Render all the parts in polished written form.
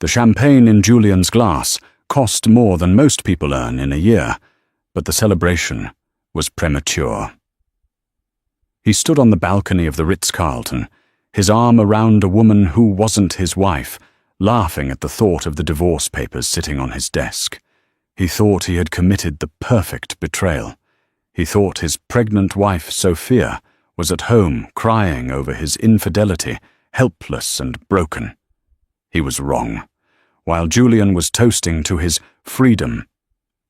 The champagne in Julian's glass cost more than most people earn in a year, but the celebration was premature. He stood on the balcony of the Ritz-Carlton, his arm around a woman who wasn't his wife, laughing at the thought of the divorce papers sitting on his desk. He thought he had committed the perfect betrayal. He thought his pregnant wife, Sophia, was at home crying over his infidelity, helpless and broken. He was wrong. While Julian was toasting to his freedom,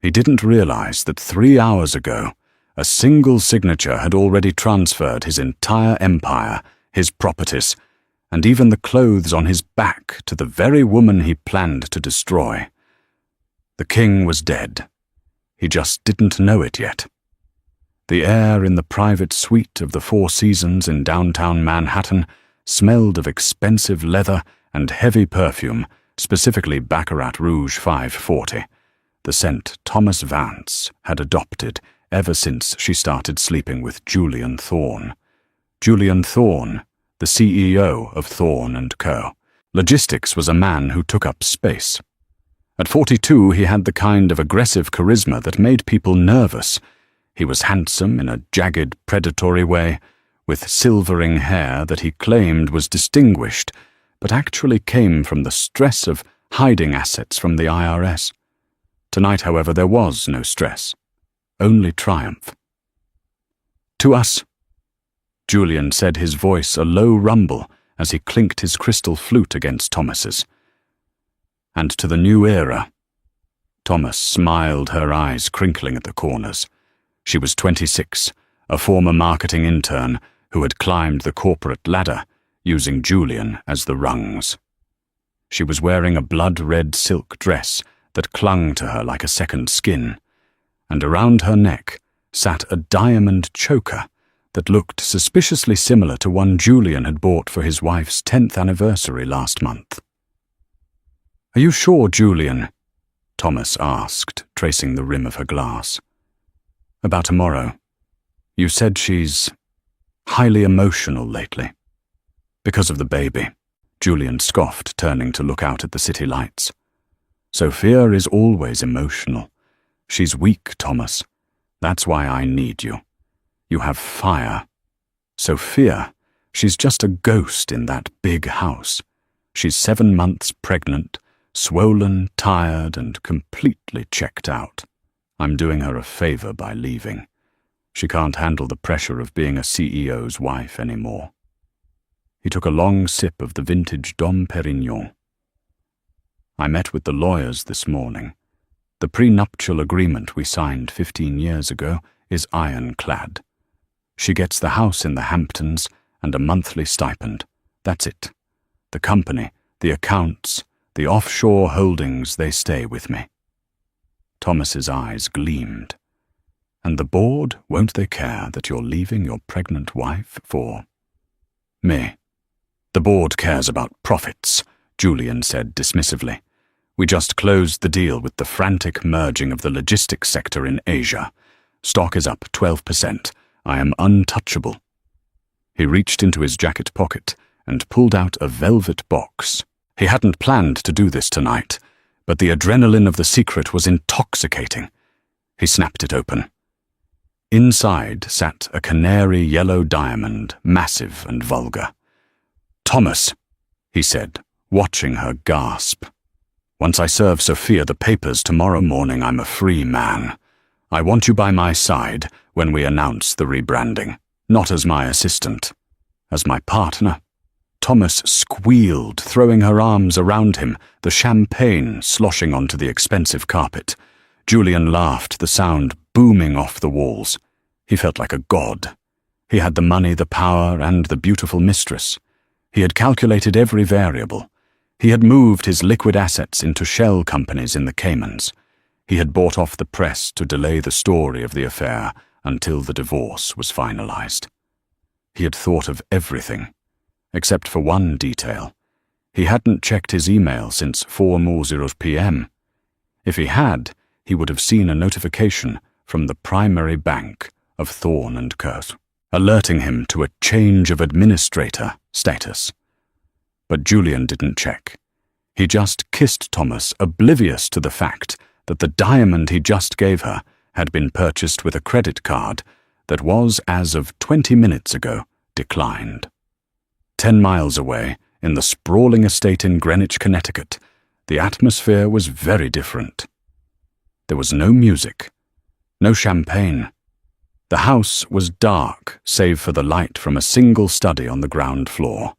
he didn't realize that 3 hours ago, a single signature had already transferred his entire empire, his properties, and even the clothes on his back to the very woman he planned to destroy. The king was dead. He just didn't know it yet. The air in the private suite of the Four Seasons in downtown Manhattan smelled of expensive leather and heavy perfume, specifically Baccarat Rouge 540, the scent Thomas Vance had adopted ever since she started sleeping with Julian Thorne. Julian Thorne, the CEO of Thorne & Co. Logistics was a man who took up space. At 42, he had the kind of aggressive charisma that made people nervous. He was handsome in a jagged, predatory way, with silvering hair that he claimed was distinguished, but actually came from the stress of hiding assets from the IRS. Tonight, however, there was no stress, only triumph. "To us," Julian said, his voice a low rumble as he clinked his crystal flute against Thomas's. "And to the new era." Thomas smiled, her eyes crinkling at the corners. She was 26, a former marketing intern who had climbed the corporate ladder, using Julian as the rungs. She was wearing a blood-red silk dress that clung to her like a second skin, and around her neck sat a diamond choker that looked suspiciously similar to one Julian had bought for his wife's 10th anniversary last month. "Are you sure, Julian?" Thomas asked, tracing the rim of her glass. "About tomorrow. You said she's highly emotional lately." "Because of the baby," Julian scoffed, turning to look out at the city lights. "Sophia is always emotional. She's weak, Thomas. That's why I need you. You have fire. Sophia, she's just a ghost in that big house. She's 7 months pregnant, swollen, tired, and completely checked out. I'm doing her a favor by leaving. She can't handle the pressure of being a CEO's wife anymore." He took a long sip of the vintage Dom Perignon. "I met with the lawyers this morning. The prenuptial agreement we signed 15 years ago is ironclad. She gets the house in the Hamptons and a monthly stipend. That's it. The company, the accounts, the offshore holdings, they stay with me." Thomas's eyes gleamed. "And the board, won't they care that you're leaving your pregnant wife for me?" "The board cares about profits," Julian said dismissively. "We just closed the deal with the frantic merging of the logistics sector in Asia. Stock is up 12%. I am untouchable." He reached into his jacket pocket and pulled out a velvet box. He hadn't planned to do this tonight, but the adrenaline of the secret was intoxicating. He snapped it open. Inside sat a canary yellow diamond, massive and vulgar. "Thomas," he said, watching her gasp. "Once I serve Sophia the papers tomorrow morning, I'm a free man. I want you by my side when we announce the rebranding, not as my assistant, as my partner." Thomas squealed, throwing her arms around him, the champagne sloshing onto the expensive carpet. Julian laughed, the sound booming off the walls. He felt like a god. He had the money, the power, and the beautiful mistress. He had calculated every variable. He had moved his liquid assets into shell companies in the Caymans. He had bought off the press to delay the story of the affair until the divorce was finalized. He had thought of everything, except for one detail. He hadn't checked his email since 4:00 p.m. If he had, he would have seen a notification from the primary bank of Thorne & Co., alerting him to a change of administrator status. But Julian didn't check. He just kissed Thomas, oblivious to the fact that the diamond he just gave her had been purchased with a credit card that was, as of 20 minutes ago, declined. 10 miles away, in the sprawling estate in Greenwich, Connecticut, the atmosphere was very different. There was no music, no champagne. The house was dark, save for the light from a single study on the ground floor.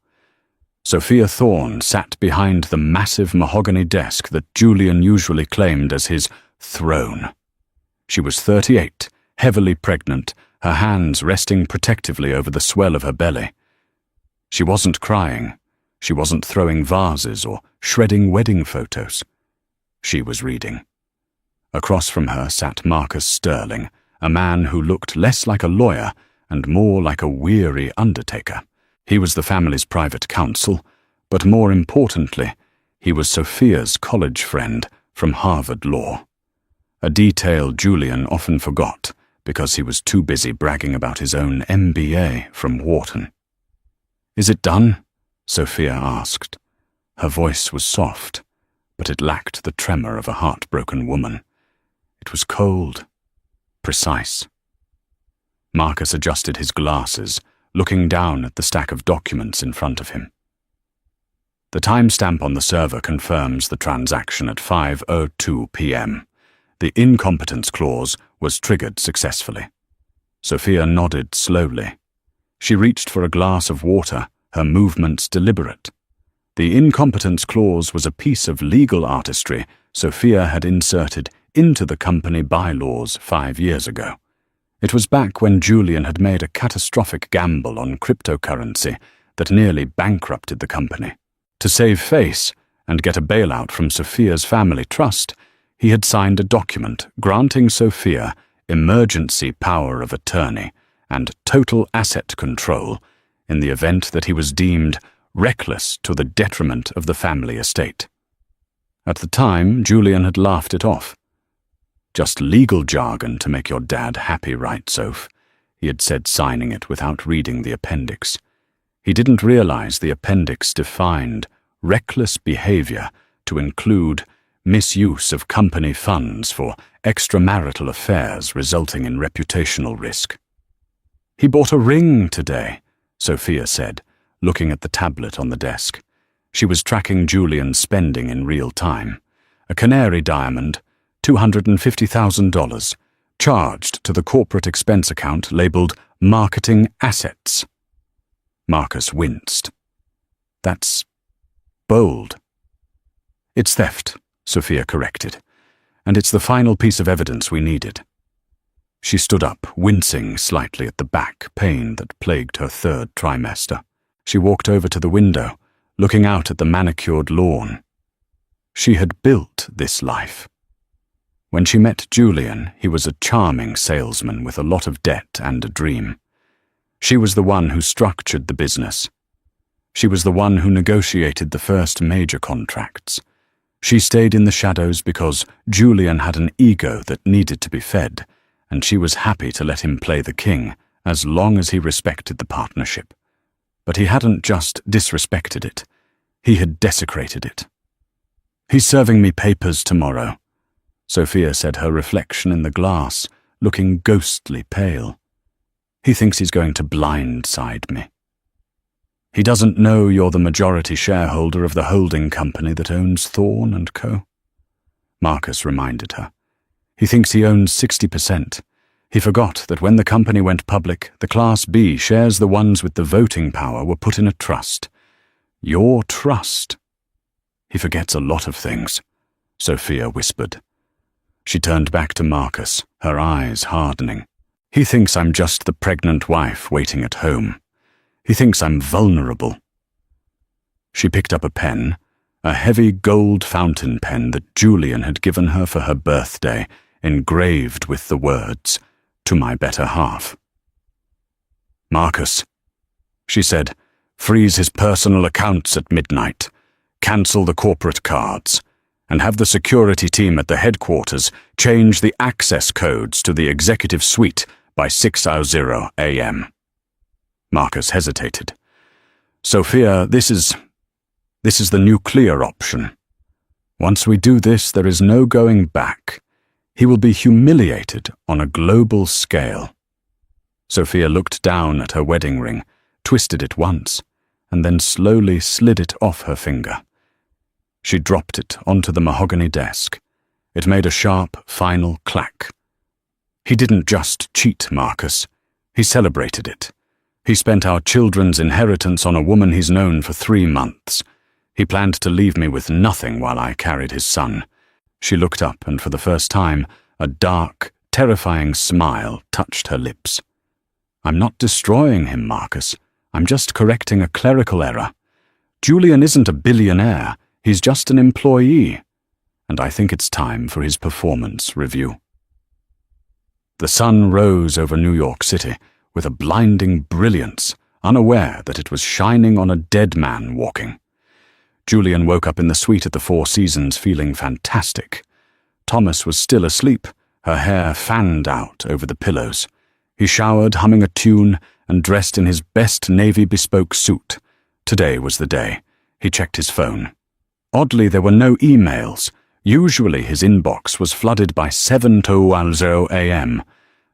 Sophia Thorne sat behind the massive mahogany desk that Julian usually claimed as his throne. She was 38, heavily pregnant, her hands resting protectively over the swell of her belly. She wasn't crying. She wasn't throwing vases or shredding wedding photos. She was reading. Across from her sat Marcus Sterling, a man who looked less like a lawyer and more like a weary undertaker. He was the family's private counsel, but more importantly, he was Sophia's college friend from Harvard Law. A detail Julian often forgot because he was too busy bragging about his own MBA from Wharton. "Is it done?" Sophia asked. Her voice was soft, but it lacked the tremor of a heartbroken woman. It was cold, precise. Marcus adjusted his glasses, looking down at the stack of documents in front of him. The timestamp on the server confirms the transaction at 5:02 p.m. The incompetence clause was triggered successfully. Sophia nodded slowly. She reached for a glass of water, her movements deliberate. The incompetence clause was a piece of legal artistry Sophia had inserted into the company bylaws 5 years ago. It was back when Julian had made a catastrophic gamble on cryptocurrency that nearly bankrupted the company. To save face and get a bailout from Sophia's family trust, he had signed a document granting Sophia emergency power of attorney and total asset control in the event that he was deemed reckless to the detriment of the family estate. At the time, Julian had laughed it off. "Just legal jargon to make your dad happy, right, Soph?" he had said, signing it without reading the appendix. He didn't realize the appendix defined reckless behavior to include misuse of company funds for extramarital affairs resulting in reputational risk. "He bought a ring today," Sophia said, looking at the tablet on the desk. She was tracking Julian's spending in real time. A canary diamond, $250,000, charged to the corporate expense account labeled Marketing Assets. Marcus winced. "That's bold." "It's theft," Sophia corrected, "and it's the final piece of evidence we needed." She stood up, wincing slightly at the back pain that plagued her 3rd trimester. She walked over to the window, looking out at the manicured lawn. She had built this life. When she met Julian, he was a charming salesman with a lot of debt and a dream. She was the one who structured the business. She was the one who negotiated the first major contracts. She stayed in the shadows because Julian had an ego that needed to be fed, and she was happy to let him play the king as long as he respected the partnership. But he hadn't just disrespected it, he had desecrated it. "He's serving me papers tomorrow," Sophia said, her reflection in the glass looking ghostly pale. "He thinks he's going to blindside me." "He doesn't know you're the majority shareholder of the holding company that owns Thorne and Co." Marcus reminded her. "He thinks he owns 60%. He forgot that when the company went public, the Class B shares, the ones with the voting power, were put in a trust. Your trust." "He forgets a lot of things," Sophia whispered. She turned back to Marcus, her eyes hardening. "He thinks I'm just the pregnant wife waiting at home. He thinks I'm vulnerable." She picked up a pen, a heavy gold fountain pen that Julian had given her for her birthday, engraved with the words, "To my better half." "Marcus," she said, "freeze his personal accounts at midnight, cancel the corporate cards, and have the security team at the headquarters change the access codes to the executive suite by 6:00 a.m. Marcus hesitated. "Sophia, this is the nuclear option," Once we do this, there is no going back. He will be humiliated on a global scale. Sophia looked down at her wedding ring, twisted it once, and then slowly slid it off her finger. She dropped it onto the mahogany desk. It made a sharp, final clack. He didn't just cheat Marcus. He celebrated it. He spent our children's inheritance on a woman he's known for 3 months. He planned to leave me with nothing while I carried his son. She looked up, and for the first time, a dark, terrifying smile touched her lips. I'm not destroying him, Marcus. I'm just correcting a clerical error. Julian isn't a billionaire. He's just an employee. And I think it's time for his performance review. The sun rose over New York City with a blinding brilliance, unaware that it was shining on a dead man walking. Julian woke up in the suite at the Four Seasons feeling fantastic. Thomas was still asleep, her hair fanned out over the pillows. He showered, humming a tune, and dressed in his best Navy bespoke suit. Today was the day. He checked his phone. Oddly, there were no emails. Usually his inbox was flooded by 7:00 a.m.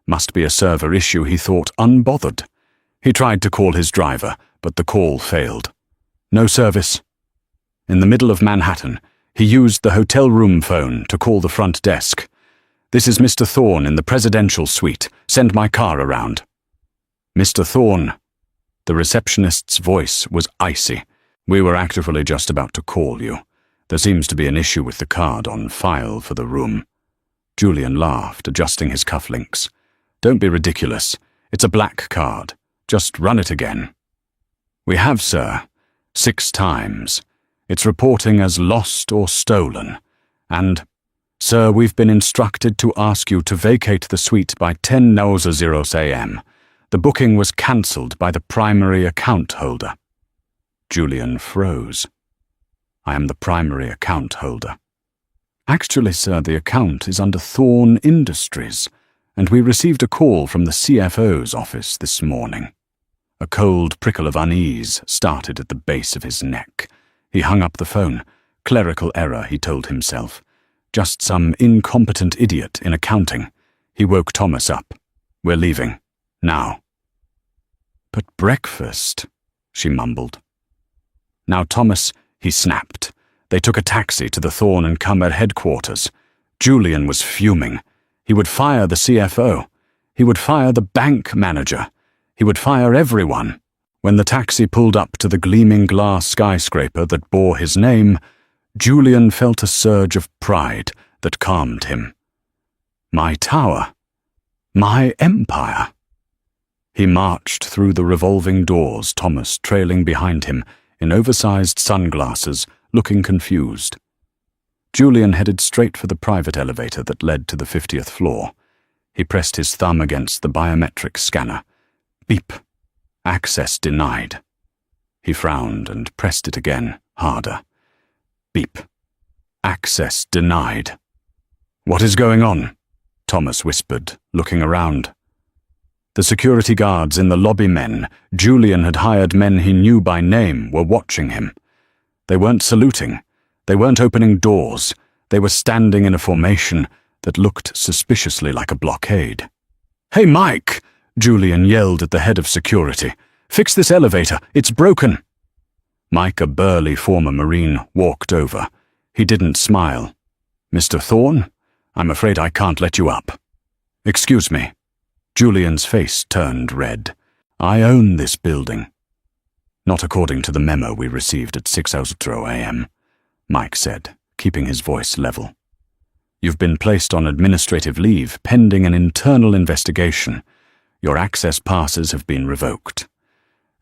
Must be a server issue, he thought, unbothered. He tried to call his driver, but the call failed. No service. In the middle of Manhattan, he used the hotel room phone to call the front desk. This is Mr. Thorne in the presidential suite. Send my car around. Mr. Thorne. The receptionist's voice was icy. We were actually just about to call you. There seems to be an issue with the card on file for the room. Julian laughed, adjusting his cufflinks. Don't be ridiculous. It's a black card. Just run it again. We have, sir. 6 times. It's reporting as lost or stolen. And, sir, we've been instructed to ask you to vacate the suite by 10:00 a.m. The booking was cancelled by the primary account holder. Julian froze. I am the primary account holder. Actually, sir, the account is under Thorne Industries, and we received a call from the CFO's office this morning. A cold prickle of unease started at the base of his neck. He hung up the phone. Clerical error, he told himself. Just some incompetent idiot in accounting. He woke Thomas up. We're leaving. Now. But breakfast, she mumbled. Now, Thomas, he snapped. They took a taxi to the Thorne and Cumber headquarters. Julian was fuming. He would fire the CFO. He would fire the bank manager. He would fire everyone. When the taxi pulled up to the gleaming glass skyscraper that bore his name, Julian felt a surge of pride that calmed him. My tower. My empire. He marched through the revolving doors, Thomas trailing behind him, in oversized sunglasses, looking confused. Julian headed straight for the private elevator that led to the 50th floor. He pressed his thumb against the biometric scanner. Beep. Access denied. He frowned and pressed it again, harder. Beep. Access denied. What is going on? Thomas whispered, looking around. The security guards in the lobby men, Julian had hired men he knew by name, were watching him. They weren't saluting. They weren't opening doors. They were standing in a formation that looked suspiciously like a blockade. Hey, Mike! Julian yelled at the head of security. Fix this elevator. It's broken. Mike, a burly former Marine, walked over. He didn't smile. Mr. Thorne, I'm afraid I can't let you up. Excuse me. Julian's face turned red. I own this building. Not according to the memo we received at 6:00 a.m., Mike said, keeping his voice level. You've been placed on administrative leave pending an internal investigation. Your access passes have been revoked.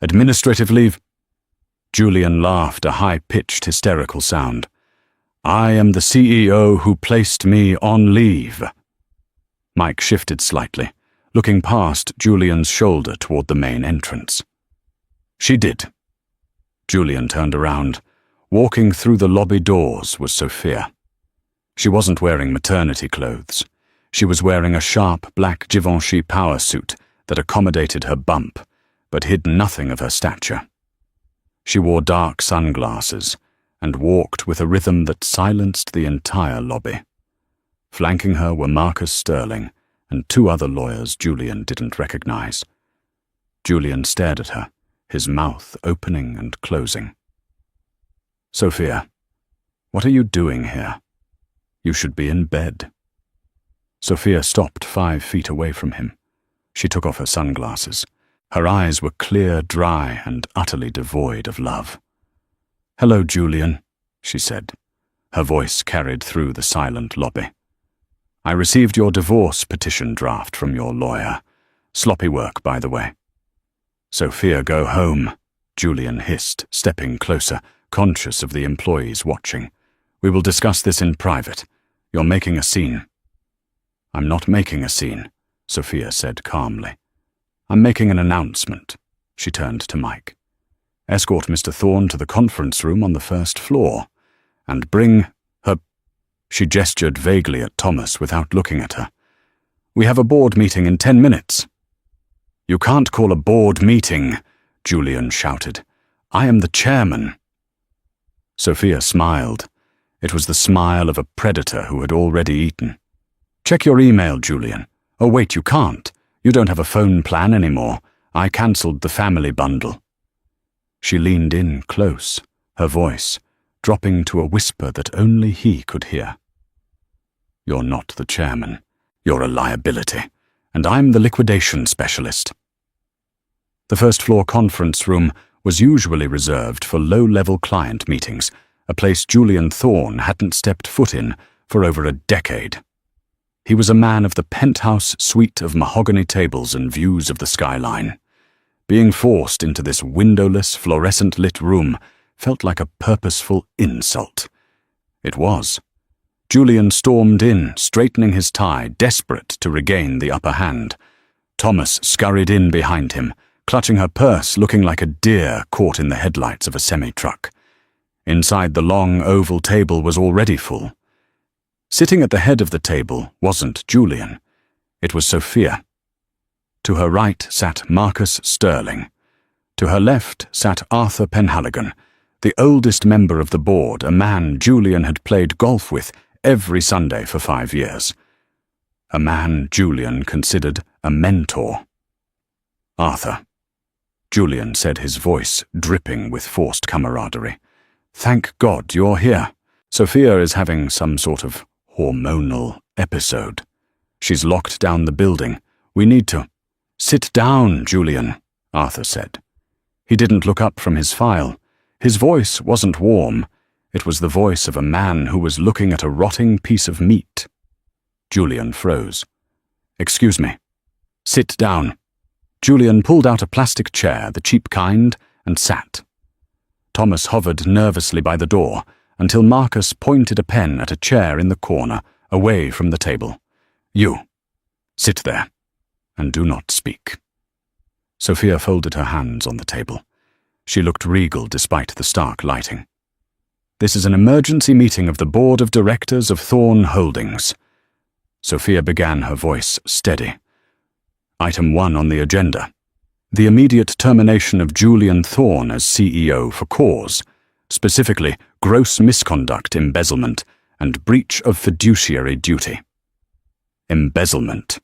Administrative leave? Julian laughed, a high-pitched, hysterical sound. I am the CEO who placed me on leave. Mike shifted slightly, looking past Julian's shoulder toward the main entrance. She did. Julian turned around. Walking through the lobby doors was Sophia. She wasn't wearing maternity clothes. She was wearing a sharp black Givenchy power suit that accommodated her bump, but hid nothing of her stature. She wore dark sunglasses, and walked with a rhythm that silenced the entire lobby. Flanking her were Marcus Sterling and two other lawyers Julian didn't recognize. Julian stared at her, his mouth opening and closing. "Sophia, what are you doing here? You should be in bed." Sophia stopped 5 feet away from him. She took off her sunglasses. Her eyes were clear, dry, and utterly devoid of love. "Hello, Julian," she said. Her voice carried through the silent lobby. "I received your divorce petition draft from your lawyer. Sloppy work, by the way." "Sophia, go home," Julian hissed, stepping closer, conscious of the employees watching. "We will discuss this in private. You're making a scene." "I'm not making a scene," Sophia said calmly. "I'm making an announcement." She turned to Mike. "Escort Mr. Thorne to the conference room on the first floor, and bring her—" She gestured vaguely at Thomas without looking at her. "We have a board meeting in 10 minutes. "You can't call a board meeting," Julian shouted. "I am the chairman." Sophia smiled. It was the smile of a predator who had already eaten. "Check your email, Julian. Oh wait, you can't. You don't have a phone plan anymore. I cancelled the family bundle." She leaned in close, her voice dropping to a whisper that only he could hear. "You're not the chairman. You're a liability, and I'm the liquidation specialist." The first-floor conference room was usually reserved for low-level client meetings, a place Julian Thorne hadn't stepped foot in for over a decade. He was a man of the penthouse suite of mahogany tables and views of the skyline. Being forced into this windowless, fluorescent-lit room felt like a purposeful insult. It was. Julian stormed in, straightening his tie, desperate to regain the upper hand. Thomas scurried in behind him, clutching her purse, looking like a deer caught in the headlights of a semi-truck. Inside the long oval table was already full. Sitting at the head of the table wasn't Julian. It was Sophia. To her right sat Marcus Sterling. To her left sat Arthur Penhaligon, the oldest member of the board, a man Julian had played golf with every Sunday for 5 years. A man Julian considered a mentor. "Arthur," Julian said, his voice dripping with forced camaraderie. "Thank God you're here. Sophia is having some sort of hormonal episode. She's locked down the building. We need to—" "Sit down, Julian," Arthur said. He didn't look up from his file. His voice wasn't warm. It was the voice of a man who was looking at a rotting piece of meat. Julian froze. "Excuse me." "Sit down." Julian pulled out a plastic chair, the cheap kind, and sat. Thomas hovered nervously by the door until Marcus pointed a pen at a chair in the corner, away from the table. "You, sit there, and do not speak." Sophia folded her hands on the table. She looked regal despite the stark lighting. "This is an emergency meeting of the Board of Directors of Thorne Holdings." Sophia began, her voice steady. "Item 1 on the agenda. The immediate termination of Julian Thorne as CEO for cause, specifically gross misconduct, embezzlement, and breach of fiduciary duty." "Embezzlement."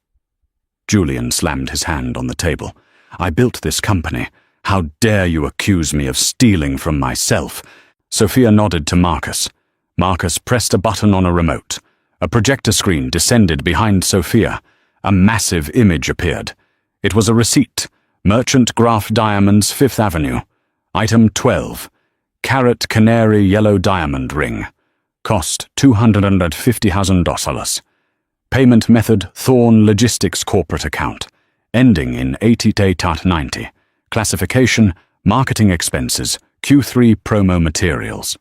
Julian slammed his hand on the table. "I built this company. How dare you accuse me of stealing from myself?" Sophia nodded to Marcus. Marcus pressed a button on a remote. A projector screen descended behind Sophia. A massive image appeared. It was a receipt. Merchant Graph Diamonds, 5th Avenue. Item 12. Carat Canary Yellow Diamond Ring. Cost $250,000. Payment method Thorne Logistics Corporate Account. Ending in 8890. Classification Marketing Expenses, Q3 Promo Materials.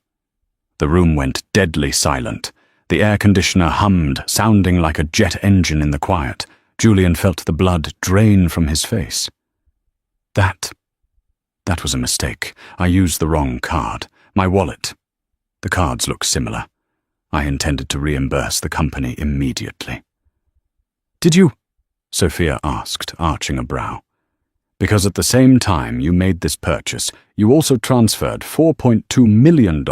The room went deadly silent. The air conditioner hummed, sounding like a jet engine in the quiet. Julian felt the blood drain from his face. That was a mistake. I used the wrong card. My wallet. The cards look similar. I intended to reimburse the company immediately. "Did you?" Sophia asked, arching a brow. "Because at the same time you made this purchase, you also transferred $4.2 million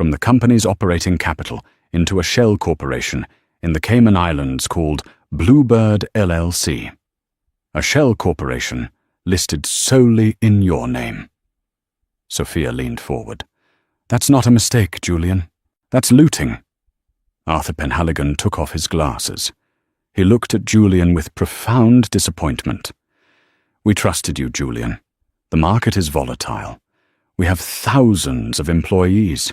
from the company's operating capital into a shell corporation in the Cayman Islands called Bluebird LLC. A shell corporation listed solely in your name. Sophia leaned forward. That's not a mistake, Julian. That's looting. Arthur Penhaligon took off his glasses. He looked at Julian with profound disappointment. We trusted you, Julian. The market is volatile. We have thousands of employees.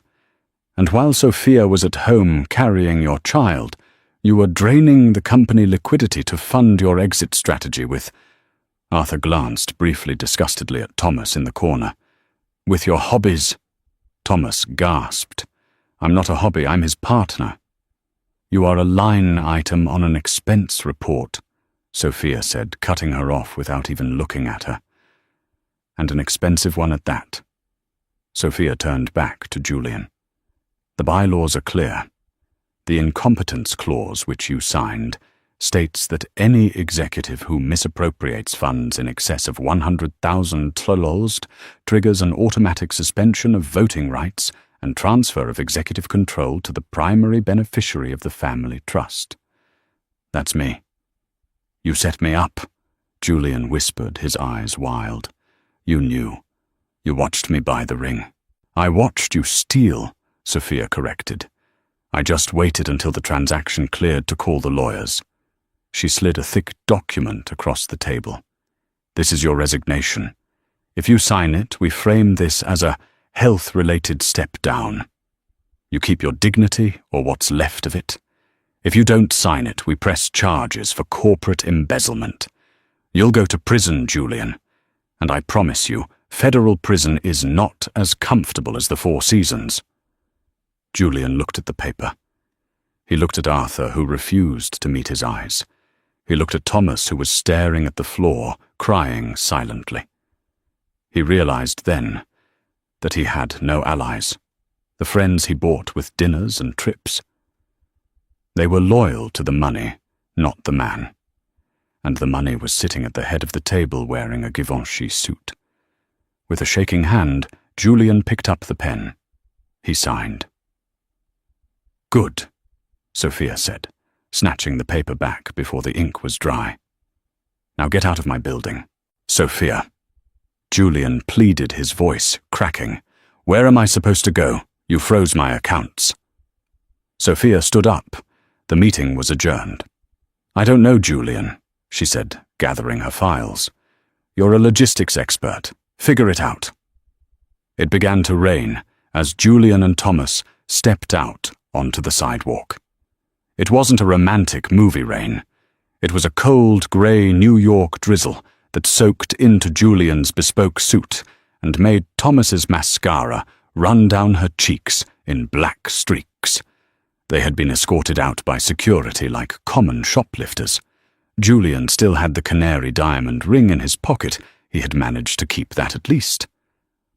And while Sophia was at home carrying your child, you were draining the company liquidity to fund your exit strategy with— Arthur glanced briefly disgustedly at Thomas in the corner. With your hobbies. Thomas gasped. I'm not a hobby, I'm his partner. You are a line item on an expense report, Sophia said, cutting her off without even looking at her. And an expensive one at that. Sophia turned back to Julian. The bylaws are clear. The incompetence clause which you signed states that any executive who misappropriates funds in excess of 100,000 tlols triggers an automatic suspension of voting rights and transfer of executive control to the primary beneficiary of the family trust. That's me. You set me up, Julian whispered, his eyes wild. You knew. You watched me buy the ring. I watched you steal, Sophia corrected. I just waited until the transaction cleared to call the lawyers. She slid a thick document across the table. This is your resignation. If you sign it, we frame this as a health-related step down. You keep your dignity, or what's left of it. If you don't sign it, we press charges for corporate embezzlement. You'll go to prison, Julian. And I promise you, federal prison is not as comfortable as the Four Seasons. Julian looked at the paper. He looked at Arthur, who refused to meet his eyes. He looked at Thomas, who was staring at the floor, crying silently. He realized then that he had no allies, the friends he bought with dinners and trips. They were loyal to the money, not the man. And the money was sitting at the head of the table wearing a Givenchy suit. With a shaking hand, Julian picked up the pen. He signed. Good, Sophia said, snatching the paper back before the ink was dry. Now get out of my building. Sophia. Julian pleaded, his voice cracking. Where am I supposed to go? You froze my accounts. Sophia stood up. The meeting was adjourned. I don't know, Julian, she said, gathering her files. You're a logistics expert. Figure it out. It began to rain as Julian and Thomas stepped out onto the sidewalk. It wasn't a romantic movie rain. It was a cold, grey New York drizzle that soaked into Julian's bespoke suit and made Thomas's mascara run down her cheeks in black streaks. They had been escorted out by security like common shoplifters. Julian still had the canary diamond ring in his pocket. He had managed to keep that at least.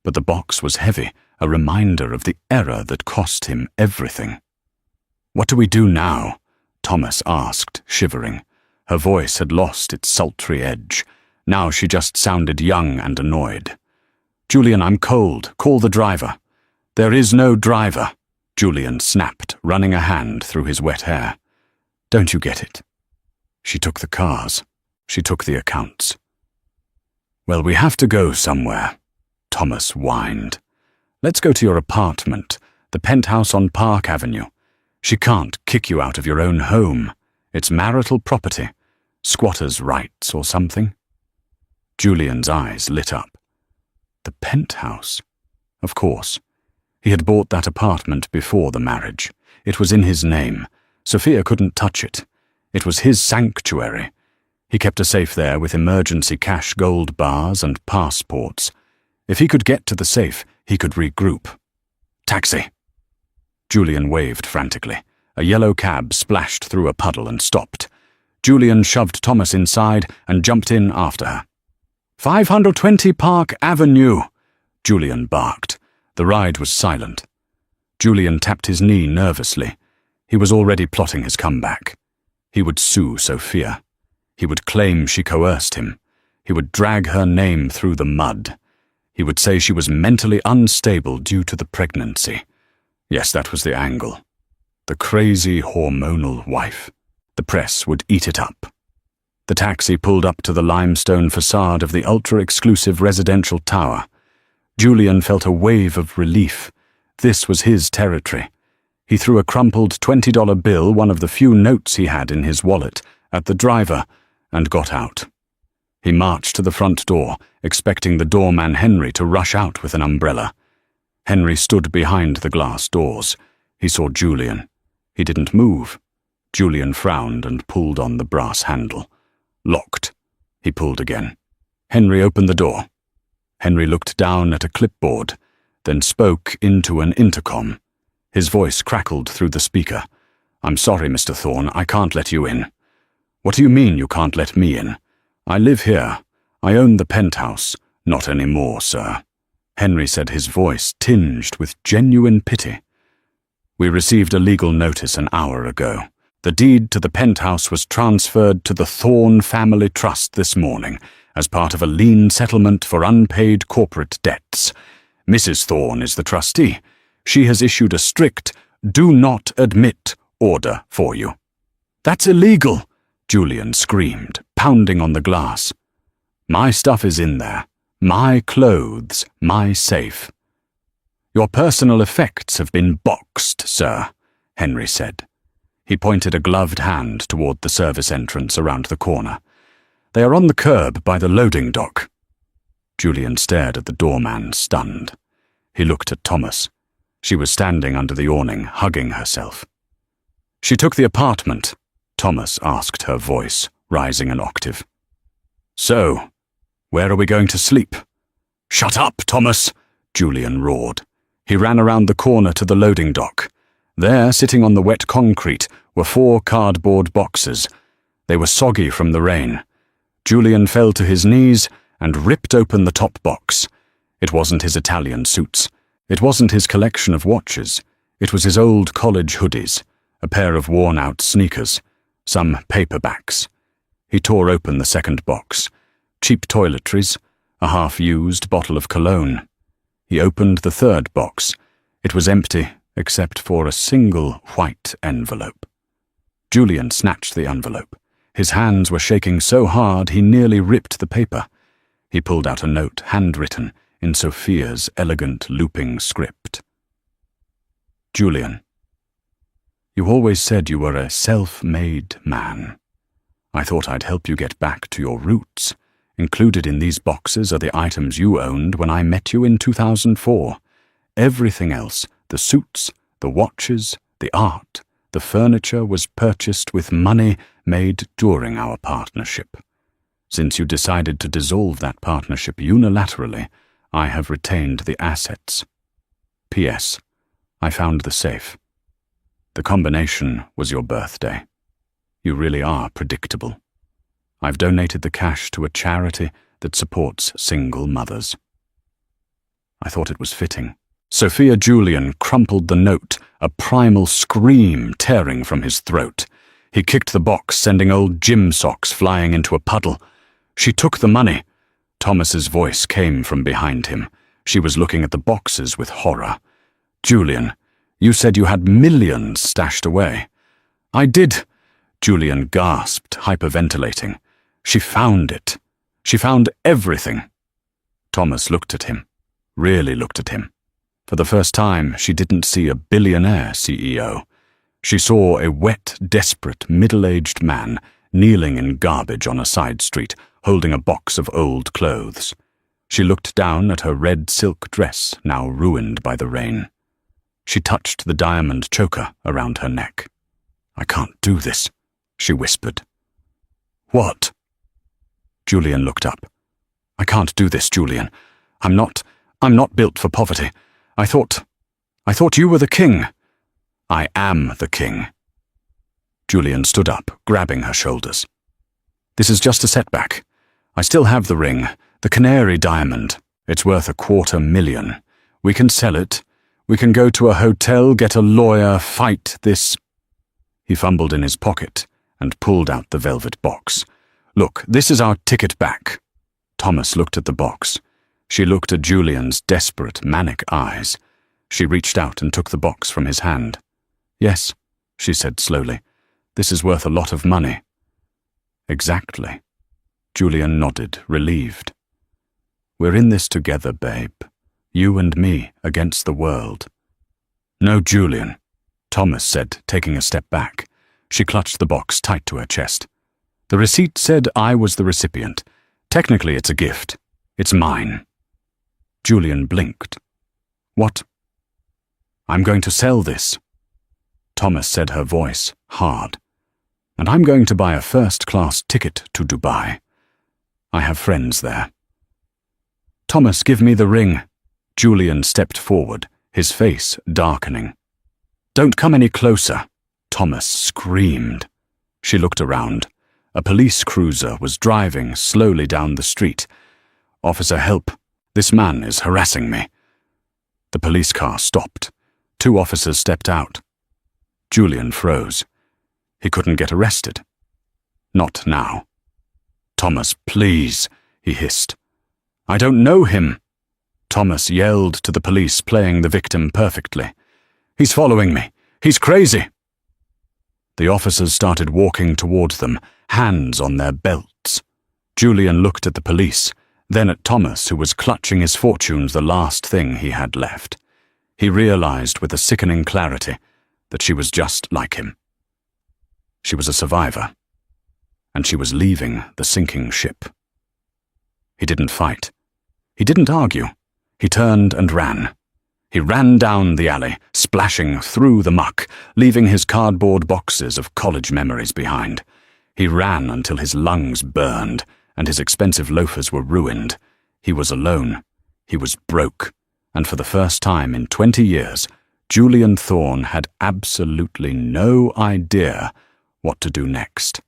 But the box was heavy, a reminder of the error that cost him everything. What do we do now? Thomas asked, shivering. Her voice had lost its sultry edge. Now she just sounded young and annoyed. Julian, I'm cold. Call the driver. There is no driver, Julian snapped, running a hand through his wet hair. Don't you get it? She took the cars. She took the accounts. Well, we have to go somewhere, Thomas whined. Let's go to your apartment, the penthouse on Park Avenue. She can't kick you out of your own home. It's marital property, squatters' rights or something. Julian's eyes lit up. The penthouse? Of course. He had bought that apartment before the marriage. It was in his name. Sophia couldn't touch it. It was his sanctuary. He kept a safe there with emergency cash gold bars and passports. If he could get to the safe, he could regroup. Taxi! Julian waved frantically. A yellow cab splashed through a puddle and stopped. Julian shoved Thomas inside and jumped in after her. 520 Park Avenue, Julian barked. The ride was silent. Julian tapped his knee nervously. He was already plotting his comeback. He would sue Sophia. He would claim she coerced him. He would drag her name through the mud. He would say she was mentally unstable due to the pregnancy. Yes, that was the angle. The crazy hormonal wife. The press would eat it up. The taxi pulled up to the limestone facade of the ultra-exclusive residential tower. Julian felt a wave of relief. This was his territory. He threw a crumpled $20 bill, one of the few notes he had in his wallet, at the driver and got out. He marched to the front door, expecting the doorman Henry to rush out with an umbrella. Henry stood behind the glass doors. He saw Julian. He didn't move. Julian frowned and pulled on the brass handle. Locked. He pulled again. Henry opened the door. Henry looked down at a clipboard, then spoke into an intercom. His voice crackled through the speaker. "I'm sorry, Mr. Thorne, I can't let you in." "What do you mean you can't let me in? I live here. I own the penthouse." "Not anymore, sir," Henry said, his voice tinged with genuine pity. "We received a legal notice an hour ago. The deed to the penthouse was transferred to the Thorne Family Trust this morning as part of a lien settlement for unpaid corporate debts. Mrs. Thorne is the trustee. She has issued a strict do not admit order for you." "That's illegal," Julian screamed, pounding on the glass. "My stuff is in there. My clothes, my safe." "Your personal effects have been boxed, sir," Henry said. He pointed a gloved hand toward the service entrance around the corner. "They are on the curb by the loading dock." Julian stared at the doorman, stunned. He looked at Thomas. She was standing under the awning, hugging herself. "She took the apartment," Thomas asked, her voice rising an octave. "So, where are we going to sleep?" "Shut up, Thomas!" Julian roared. He ran around the corner to the loading dock. There, sitting on the wet concrete, were 4 cardboard boxes. They were soggy from the rain. Julian fell to his knees and ripped open the top box. It wasn't his Italian suits. It wasn't his collection of watches. It was his old college hoodies, a pair of worn-out sneakers, some paperbacks. He tore open the second box. Cheap toiletries, a half-used bottle of cologne. He opened the third box. It was empty, except for a single white envelope. Julian snatched the envelope. His hands were shaking so hard he nearly ripped the paper. He pulled out a note, handwritten, in Sophia's elegant looping script. "Julian, you always said you were a self-made man. I thought I'd help you get back to your roots. Included in these boxes are the items you owned when I met you in 2004. Everything else, the suits, the watches, the art, the furniture was purchased with money made during our partnership. Since you decided to dissolve that partnership unilaterally, I have retained the assets. P.S. I found the safe. The combination was your birthday. You really are predictable. I've donated the cash to a charity that supports single mothers." I thought it was fitting. Sophia Julian crumpled the note, a primal scream tearing from his throat. He kicked the box, sending old gym socks flying into a puddle. "She took the money." Thomas's voice came from behind him. She was looking at the boxes with horror. "Julian, you said you had millions stashed away." "I did," Julian gasped, hyperventilating. "She found it. She found everything." Thomas looked at him, really looked at him. For the first time, she didn't see a billionaire CEO. She saw a wet, desperate, middle-aged man kneeling in garbage on a side street, holding a box of old clothes. She looked down at her red silk dress, now ruined by the rain. She touched the diamond choker around her neck. "I can't do this," she whispered. "What?" Julian looked up. "I can't do this, Julian. I'm not built for poverty. I thought you were the king." "I am the king." Julian stood up, grabbing her shoulders. "This is just a setback. I still have the ring, the canary diamond. It's worth $250,000. We can sell it. We can go to a hotel, get a lawyer, fight this." He fumbled in his pocket and pulled out the velvet box. "Look, this is our ticket back." Thomas looked at the box. She looked at Julian's desperate, manic eyes. She reached out and took the box from his hand. "Yes," she said slowly. "This is worth a lot of money." "Exactly." Julian nodded, relieved. "We're in this together, babe. You and me against the world." "No, Julian," Thomas said, taking a step back. She clutched the box tight to her chest. "The receipt said I was the recipient. Technically, it's a gift. It's mine." Julian blinked. "What?" "I'm going to sell this." Thomas said, her voice hard. "And I'm going to buy a first-class ticket to Dubai. I have friends there." "Thomas, give me the ring." Julian stepped forward, his face darkening. "Don't come any closer," Thomas screamed. She looked around. A police cruiser was driving slowly down the street. "Officer, help. This man is harassing me." The police car stopped. 2 officers stepped out. Julian froze. He couldn't get arrested. Not now. "Thomas, please," he hissed. "I don't know him." Thomas yelled to the police, playing the victim perfectly. "He's following me. He's crazy." The officers started walking towards them, hands on their belts. Julian looked at the police, then at Thomas, who was clutching his fortunes, the last thing he had left. He realized with a sickening clarity that she was just like him. She was a survivor, and she was leaving the sinking ship. He didn't fight. He didn't argue. He turned and ran. He ran down the alley, splashing through the muck, leaving his cardboard boxes of college memories behind. He ran until his lungs burned, and his expensive loafers were ruined. He was alone. He was broke. And for the first time in 20 years, Julian Thorne had absolutely no idea what to do next.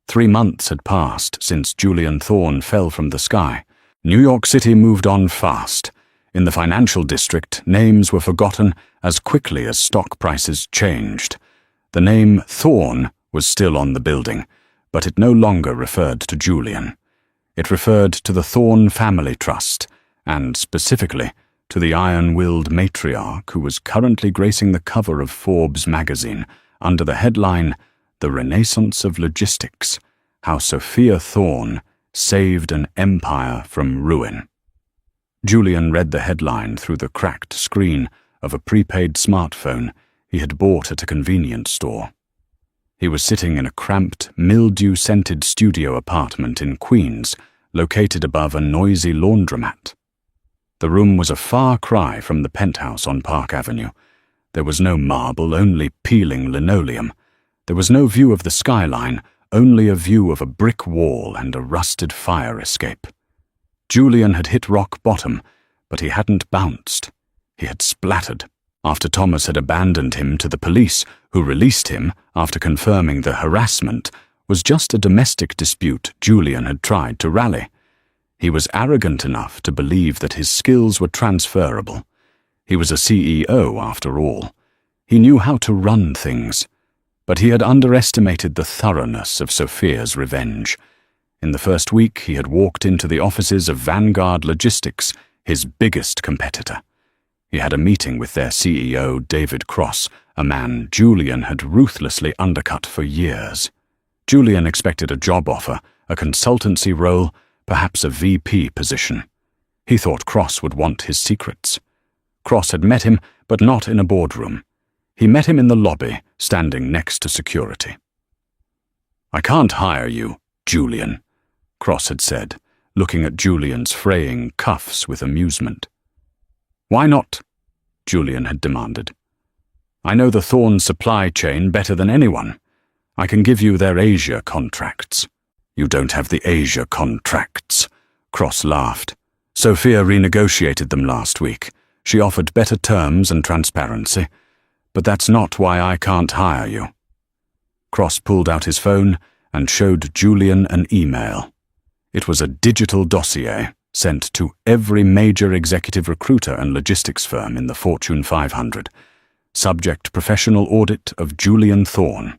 3 months had passed since Julian Thorne fell from the sky. New York City moved on fast. In the financial district, names were forgotten as quickly as stock prices changed. The name Thorne was still on the building, but it no longer referred to Julian. It referred to the Thorne Family Trust, and specifically to the iron-willed matriarch who was currently gracing the cover of Forbes magazine under the headline, "The Renaissance of Logistics: How Sophia Thorne Saved an Empire from Ruin." Julian read the headline through the cracked screen of a prepaid smartphone he had bought at a convenience store. He was sitting in a cramped, mildew-scented studio apartment in Queens, located above a noisy laundromat. The room was a far cry from the penthouse on Park Avenue. There was no marble, only peeling linoleum. There was no view of the skyline, only a view of a brick wall and a rusted fire escape. Julian had hit rock bottom, but he hadn't bounced. He had splattered. After Thomas had abandoned him to the police, who released him after confirming the harassment was just a domestic dispute Julian had tried to rally. He was arrogant enough to believe that his skills were transferable. He was a CEO, after all. He knew how to run things. But he had underestimated the thoroughness of Sophia's revenge. In the first week, he had walked into the offices of Vanguard Logistics, his biggest competitor. He had a meeting with their CEO, David Cross, a man Julian had ruthlessly undercut for years. Julian expected a job offer, a consultancy role, perhaps a VP position. He thought Cross would want his secrets. Cross had met him, but not in a boardroom. He met him in the lobby, standing next to security. "I can't hire you, Julian," Cross had said, looking at Julian's fraying cuffs with amusement. "Why not?" Julian had demanded. "I know the Thorne supply chain better than anyone. I can give you their Asia contracts." "You don't have the Asia contracts," Cross laughed. "Sophia renegotiated them last week. She offered better terms and transparency. But that's not why I can't hire you." Cross pulled out his phone and showed Julian an email. It was a digital dossier sent to every major executive recruiter and logistics firm in the Fortune 500. Subject: professional audit of Julian Thorne.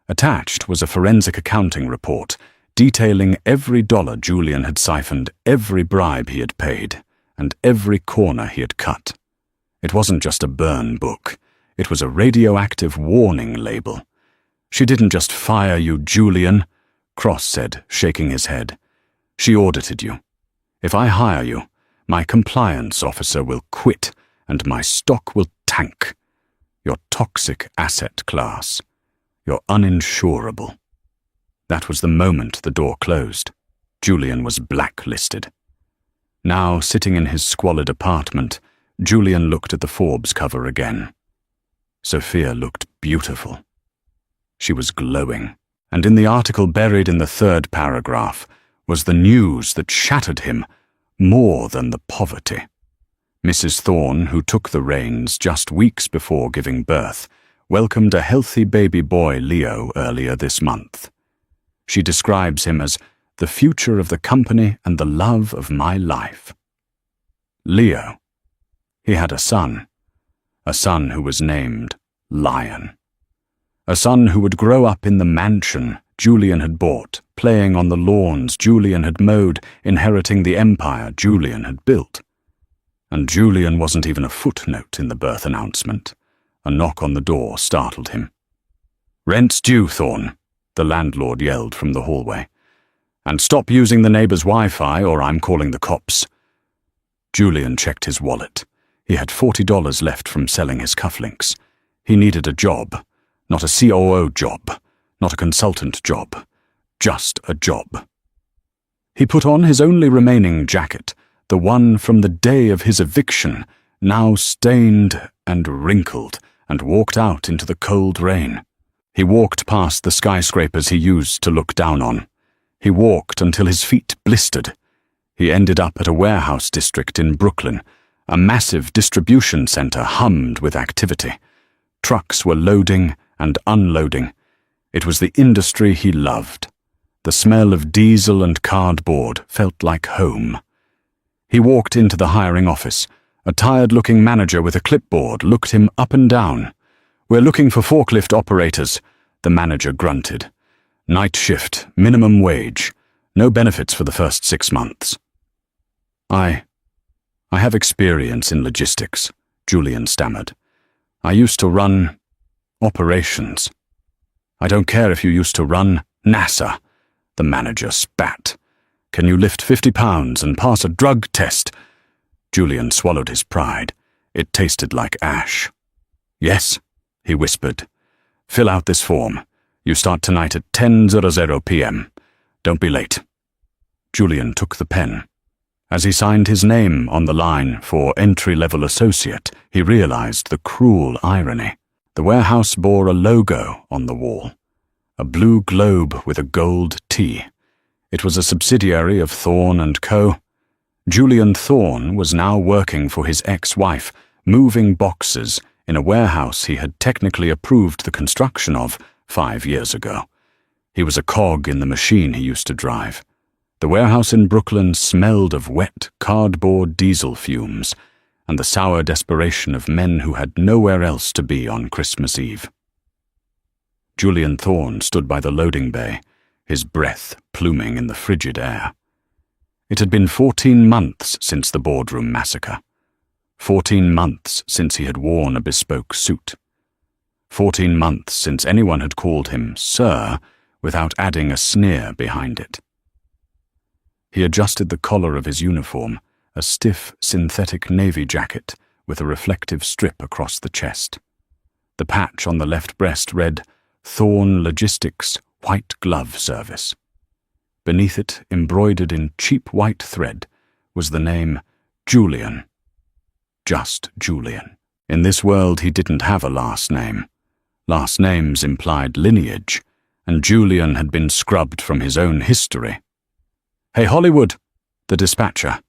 Attached was a forensic accounting report detailing every dollar Julian had siphoned, every bribe he had paid, and every corner he had cut. It wasn't just a burn book. It was a radioactive warning label. "She didn't just fire you, Julian," Cross said, shaking his head. "She audited you. If I hire you, my compliance officer will quit and my stock will tank. You're toxic asset class. You're uninsurable." That was the moment the door closed. Julian was blacklisted. Now, sitting in his squalid apartment, Julian looked at the Forbes cover again. Sophia looked beautiful. She was glowing, and in the article buried in the third paragraph was the news that shattered him more than the poverty. Mrs. Thorne, who took the reins just weeks before giving birth, welcomed a healthy baby boy, Leo, earlier this month. She describes him as the future of the company and the love of my life. Leo. He had a son who was named Lion. A son who would grow up in the mansion Julian had bought, playing on the lawns Julian had mowed, inheriting the empire Julian had built. And Julian wasn't even a footnote in the birth announcement. A knock on the door startled him. "Rent's due, Thorne," the landlord yelled from the hallway. "And stop using the neighbor's Wi-Fi or I'm calling the cops." Julian checked his wallet. He had $40 left from selling his cufflinks. He needed a job, not a COO job, not a consultant job, just a job. He put on his only remaining jacket, the one from the day of his eviction, now stained and wrinkled, and walked out into the cold rain. He walked past the skyscrapers he used to look down on. He walked until his feet blistered. He ended up at a warehouse district in Brooklyn. A massive distribution center hummed with activity. Trucks were loading and unloading. It was the industry he loved. The smell of diesel and cardboard felt like home. He walked into the hiring office. A tired-looking manager with a clipboard looked him up and down. "We're looking for forklift operators," the manager grunted. "Night shift, minimum wage. No benefits for the first 6 months." I have experience in logistics," Julian stammered. "I used to run operations." "I don't care if you used to run NASA," the manager spat. "Can you lift 50 pounds and pass a drug test?" Julian swallowed his pride. It tasted like ash. "Yes," he whispered. "Fill out this form. You start tonight at 10:00 p.m. Don't be late." Julian took the pen. As he signed his name on the line for entry-level associate, he realized the cruel irony. The warehouse bore a logo on the wall, a blue globe with a gold T. It was a subsidiary of Thorne & Co. Julian Thorne was now working for his ex-wife, moving boxes in a warehouse he had technically approved the construction of 5 years ago. He was a cog in the machine he used to drive. The warehouse in Brooklyn smelled of wet cardboard diesel fumes and the sour desperation of men who had nowhere else to be on Christmas Eve. Julian Thorne stood by the loading bay, his breath pluming in the frigid air. It had been 14 months since the boardroom massacre. 14 months since he had worn a bespoke suit. 14 months since anyone had called him Sir without adding a sneer behind it. He adjusted the collar of his uniform, a stiff synthetic navy jacket with a reflective strip across the chest. The patch on the left breast read, "Thorne Logistics White Glove Service." Beneath it, embroidered in cheap white thread, was the name Julian. Just Julian. In this world he didn't have a last name. Last names implied lineage, and Julian had been scrubbed from his own history. "Hey, Hollywood," the dispatcher,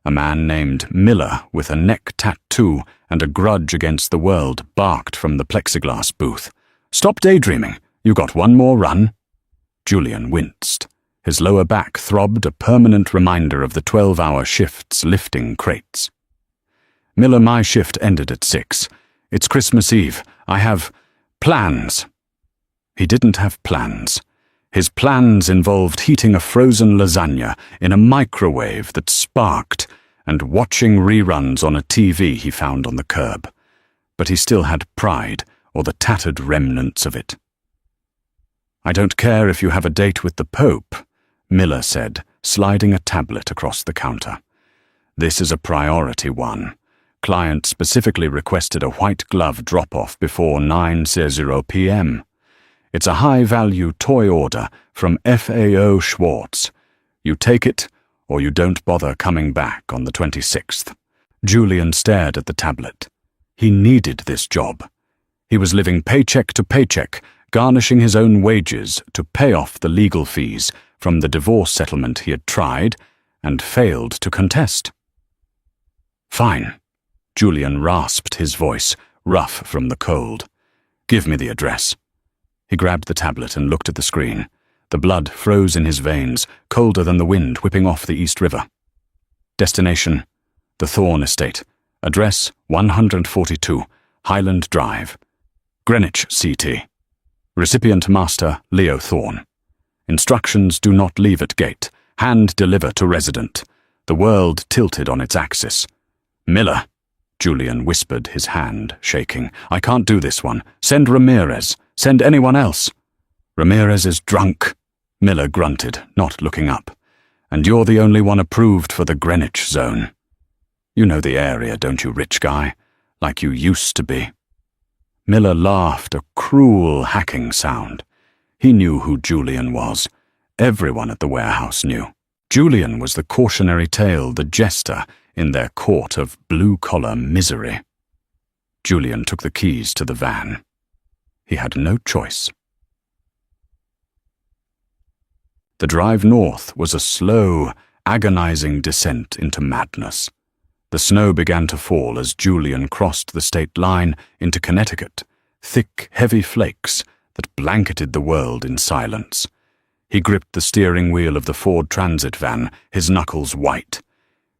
a man named Miller with a neck tattoo and a grudge against the world, barked from the plexiglass booth. "Stop daydreaming. You got one more run." Julian winced. His lower back throbbed, a permanent reminder of the 12-hour shifts lifting crates. "Miller, my shift ended at 6. It's Christmas Eve. I have plans." He didn't have plans. His plans involved heating a frozen lasagna in a microwave that sparked and watching reruns on a TV he found on the curb. But he still had pride, or the tattered remnants of it. "I don't care if you have a date with the Pope," Miller said, sliding a tablet across the counter. "This is a priority one. Client specifically requested a white glove drop-off before 9:00 p.m. It's a high-value toy order from FAO Schwartz. You take it, or you don't bother coming back on the 26th. Julian stared at the tablet. He needed this job. He was living paycheck to paycheck, garnishing his own wages to pay off the legal fees from the divorce settlement he had tried and failed to contest. "Fine." Julian rasped his voice, rough from the cold. "Give me the address." He grabbed the tablet and looked at the screen. The blood froze in his veins, colder than the wind whipping off the East River. Destination: the Thorne Estate. Address: 142, Highland Drive. Greenwich, CT. Recipient Master Leo Thorne. Instructions: do not leave at gate. Hand deliver to resident. The world tilted on its axis. "Miller," Julian whispered, his hand shaking. "I can't do this one. Send Ramirez. Send anyone else." "Ramirez is drunk," Miller grunted, not looking up. "And you're the only one approved for the Greenwich zone. You know the area, don't you, rich guy? Like you used to be." Miller laughed, a cruel, hacking sound. He knew who Julian was. Everyone at the warehouse knew. Julian was the cautionary tale, the jester in their court of blue-collar misery. Julian took the keys to the van. He had no choice. The drive north was a slow, agonizing descent into madness. The snow began to fall as Julian crossed the state line into Connecticut, thick, heavy flakes that blanketed the world in silence. He gripped the steering wheel of the Ford Transit van, his knuckles white.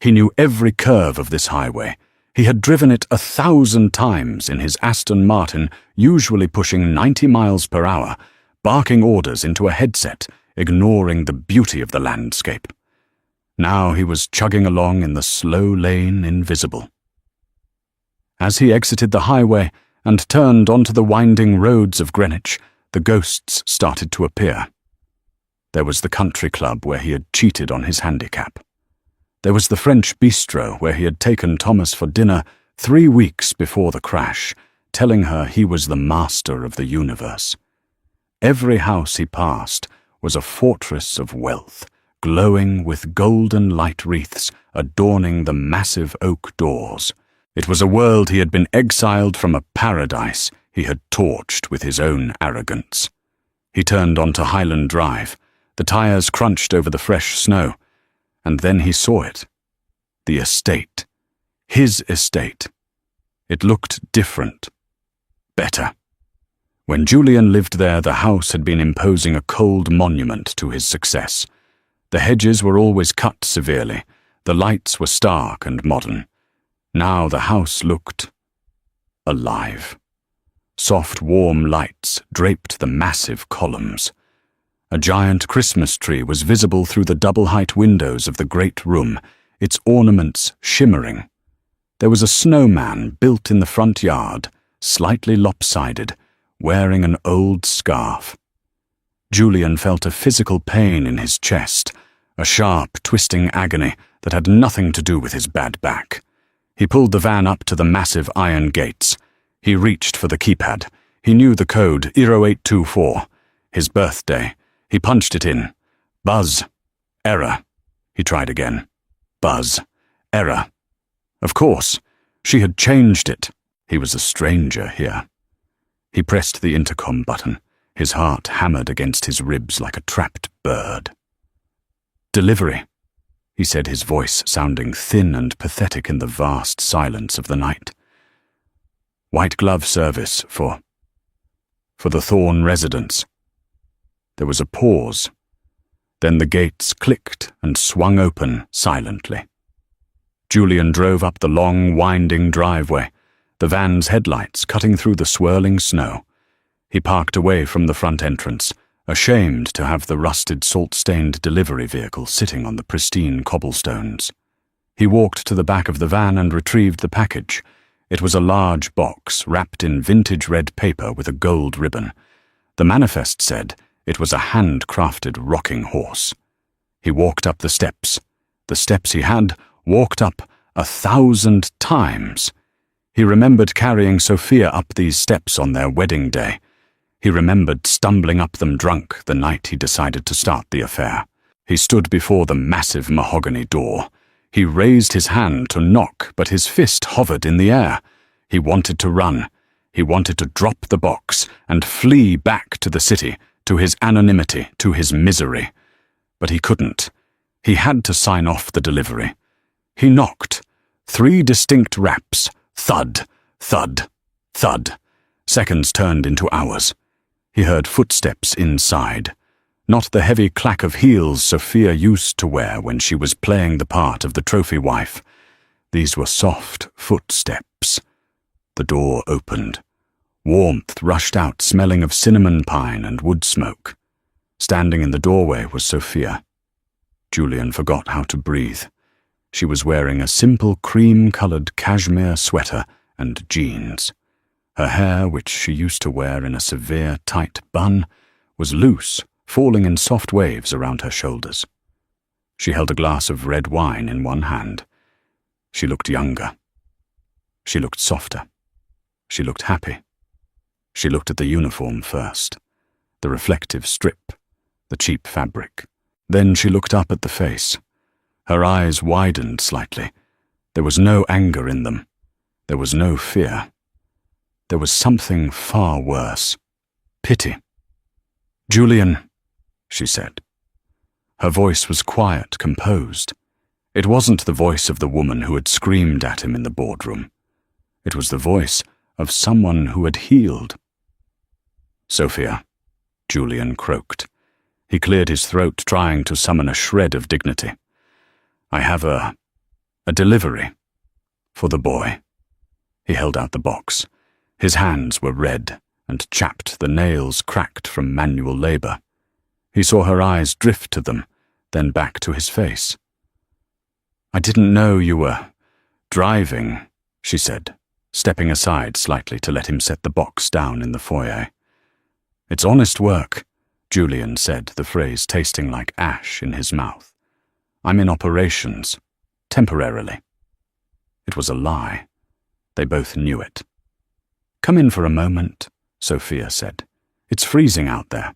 He knew every curve of this highway. He had driven it 1,000 times in his Aston Martin, usually pushing 90 miles per hour, barking orders into a headset, ignoring the beauty of the landscape. Now he was chugging along in the slow lane invisible. As he exited the highway and turned onto the winding roads of Greenwich, the ghosts started to appear. There was the country club where he had cheated on his handicap. There was the French bistro where he had taken Thomas for dinner 3 weeks before the crash, telling her he was the master of the universe. Every house he passed was a fortress of wealth, glowing with golden light wreaths adorning the massive oak doors. It was a world he had been exiled from, a paradise he had torched with his own arrogance. He turned onto Highland Drive. The tires crunched over the fresh snow, and then he saw it. The estate. His estate. It looked different. Better. When Julian lived there, the house had been imposing a cold monument to his success. The hedges were always cut severely. The lights were stark and modern. Now the house looked alive. Soft, warm lights draped the massive columns. A giant Christmas tree was visible through the double-height windows of the great room, its ornaments shimmering. There was a snowman built in the front yard, slightly lopsided, wearing an old scarf. Julian felt a physical pain in his chest, a sharp, twisting agony that had nothing to do with his bad back. He pulled the van up to the massive iron gates. He reached for the keypad. He knew the code, 0824. His birthday. He punched it in. Buzz. Error. He tried again. Buzz. Error. Of course. She had changed it. He was a stranger here. He pressed the intercom button. His heart hammered against his ribs like a trapped bird. "Delivery," he said, his voice sounding thin and pathetic in the vast silence of the night. "White glove service for the Thorne residence." There was a pause. Then the gates clicked and swung open silently. Julian drove up the long, winding driveway, the van's headlights cutting through the swirling snow. He parked away from the front entrance, ashamed to have the rusted, salt-stained delivery vehicle sitting on the pristine cobblestones. He walked to the back of the van and retrieved the package. It was a large box wrapped in vintage red paper with a gold ribbon. The manifest said it was a handcrafted rocking horse. He walked up the steps. The steps he had walked up 1,000 times. He remembered carrying Sophia up these steps on their wedding day. He remembered stumbling up them drunk the night he decided to start the affair. He stood before the massive mahogany door. He raised his hand to knock, but his fist hovered in the air. He wanted to run. He wanted to drop the box and flee back to the city, to his anonymity, to his misery. But he couldn't. He had to sign off the delivery. He knocked. 3 distinct raps. Thud, thud, thud. Seconds turned into hours. He heard footsteps inside. Not the heavy clack of heels Sophia used to wear when she was playing the part of the trophy wife. These were soft footsteps. The door opened. Warmth rushed out, smelling of cinnamon pine and wood smoke. Standing in the doorway was Sophia. Julian forgot how to breathe. She was wearing a simple cream-colored cashmere sweater and jeans. Her hair, which she used to wear in a severe, tight bun, was loose, falling in soft waves around her shoulders. She held a glass of red wine in one hand. She looked younger. She looked softer. She looked happy. She looked at the uniform first, the reflective strip, the cheap fabric. Then she looked up at the face. Her eyes widened slightly. There was no anger in them. There was no fear. There was something far worse. Pity. "Julian," she said. Her voice was quiet, composed. It wasn't the voice of the woman who had screamed at him in the boardroom. It was the voice of someone who had healed. "Sophia," Julian croaked. He cleared his throat, trying to summon a shred of dignity. "I have a delivery for the boy." He held out the box. His hands were red and chapped, the nails cracked from manual labor. He saw her eyes drift to them, then back to his face. "I didn't know you were driving," she said, stepping aside slightly to let him set the box down in the foyer. "It's honest work," Julian said, the phrase tasting like ash in his mouth. "I'm in operations, temporarily." It was a lie. They both knew it. "Come in for a moment," Sophia said. "It's freezing out there."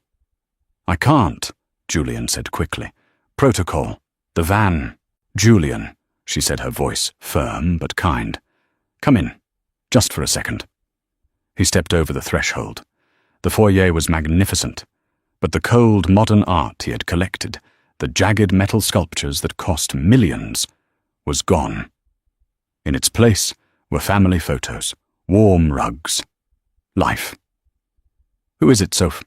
"I can't," Julian said quickly. "Protocol. The van." "Julian," she said, her voice firm but kind. "Come in, just for a second." He stepped over the threshold. The foyer was magnificent, but the cold modern art he had collected, the jagged metal sculptures that cost millions, was gone. In its place were family photos, warm rugs, life. "Who is it, Soph?"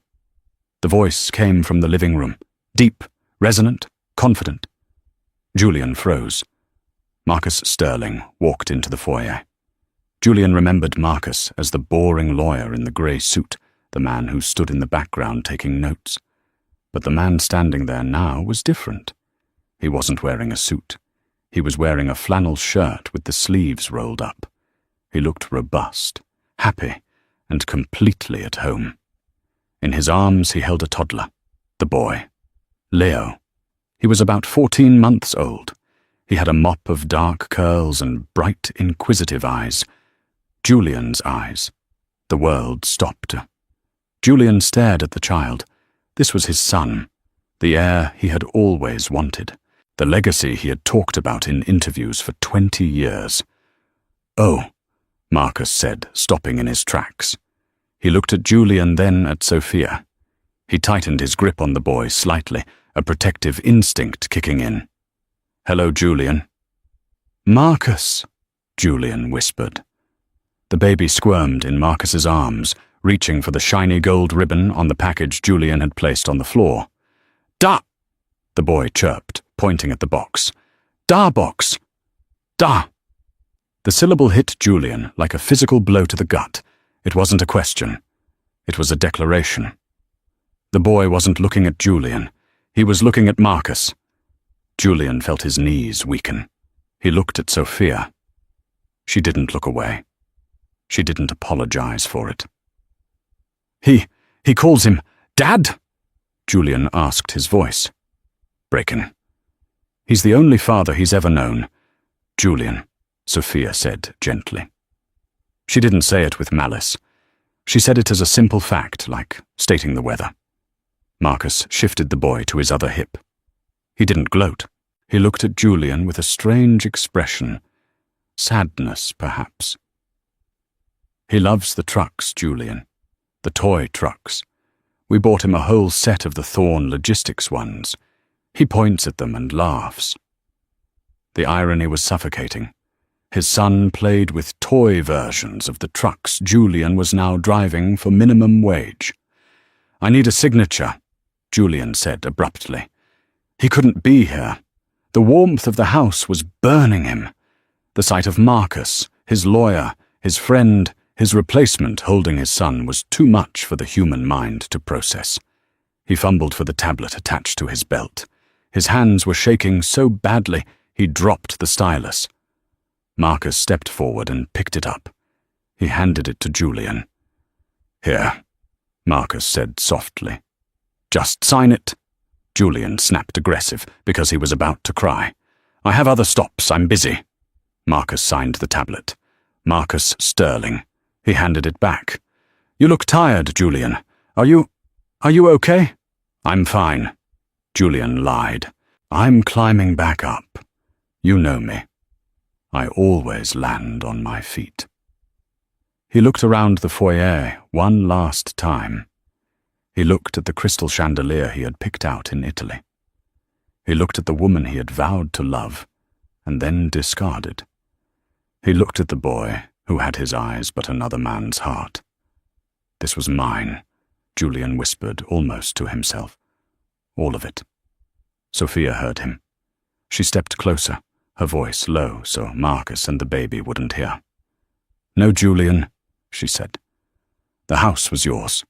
The voice came from the living room, deep, resonant, confident. Julian froze. Marcus Sterling walked into the foyer. Julian remembered Marcus as the boring lawyer in the grey suit, the man who stood in the background taking notes. But the man standing there now was different. He wasn't wearing a suit. He was wearing a flannel shirt with the sleeves rolled up. He looked robust, happy, and completely at home. In his arms he held a toddler, the boy, Leo. He was about 14 months old. He had a mop of dark curls and bright, inquisitive eyes. Julian's eyes. The world stopped. Julian stared at the child. This was his son, the heir he had always wanted, the legacy he had talked about in interviews for 20 years. "Oh," Marcus said, stopping in his tracks. He looked at Julian, then at Sophia. He tightened his grip on the boy slightly, a protective instinct kicking in. "Hello, Julian." "Marcus," Julian whispered. The baby squirmed in Marcus's arms, reaching for the shiny gold ribbon on the package Julian had placed on the floor. "Da!" the boy chirped, pointing at the box. "Da box! Da!" The syllable hit Julian like a physical blow to the gut. It wasn't a question. It was a declaration. The boy wasn't looking at Julian. He was looking at Marcus. Julian felt his knees weaken. He looked at Sophia. She didn't look away. She didn't apologize for it. He calls him Dad? Julian asked, his voice breaking. He's the only father he's ever known. Julian, Sophia said gently. She didn't say it with malice. She said it as a simple fact, like stating the weather. Marcus shifted the boy to his other hip. He didn't gloat. He looked at Julian with a strange expression. Sadness, perhaps. He loves the trucks, Julian. The toy trucks. We bought him a whole set of the Thorn Logistics ones. He points at them and laughs. The irony was suffocating. His son played with toy versions of the trucks Julian was now driving for minimum wage. I need a signature, Julian said abruptly. He couldn't be here. The warmth of the house was burning him. The sight of Marcus, his lawyer, his friend, his replacement holding his son was too much for the human mind to process. He fumbled for the tablet attached to his belt. His hands were shaking so badly he dropped the stylus. Marcus stepped forward and picked it up. He handed it to Julian. Here, Marcus said softly. Just sign it. Julian snapped aggressive because he was about to cry. I have other stops, I'm busy. Marcus signed the tablet. Marcus Sterling. He handed it back. You look tired, Julian. Are you okay? I'm fine. Julian lied. I'm climbing back up. You know me. I always land on my feet. He looked around the foyer one last time. He looked at the crystal chandelier he had picked out in Italy. He looked at the woman he had vowed to love, and then discarded. He looked at the boy, who had his eyes but another man's heart. This was mine, Julian whispered almost to himself. All of it. Sophia heard him. She stepped closer, her voice low so Marcus and the baby wouldn't hear. No, Julian, she said. The house was yours.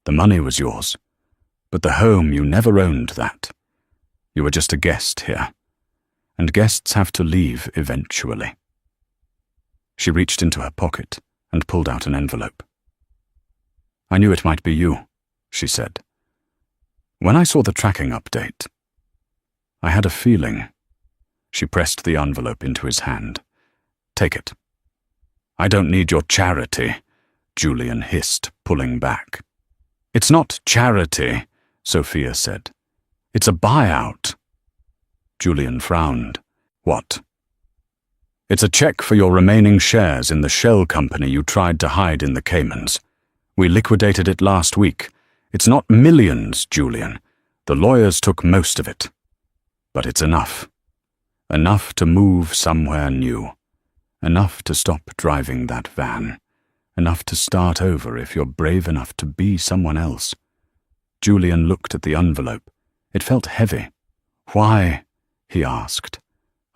The money was yours. But the home, you never owned that. You were just a guest here. And guests have to leave eventually. She reached into her pocket and pulled out an envelope. I knew it might be you, she said. When I saw the tracking update, I had a feeling. She pressed the envelope into his hand. Take it. I don't need your charity, Julian hissed, pulling back. It's not charity, Sophia said. It's a buyout. Julian frowned. What? It's a check for your remaining shares in the shell company you tried to hide in the Caymans. We liquidated it last week. It's not millions, Julian. The lawyers took most of it. But it's enough. Enough to move somewhere new. Enough to stop driving that van. Enough to start over if you're brave enough to be someone else. Julian looked at the envelope. It felt heavy. Why? He asked.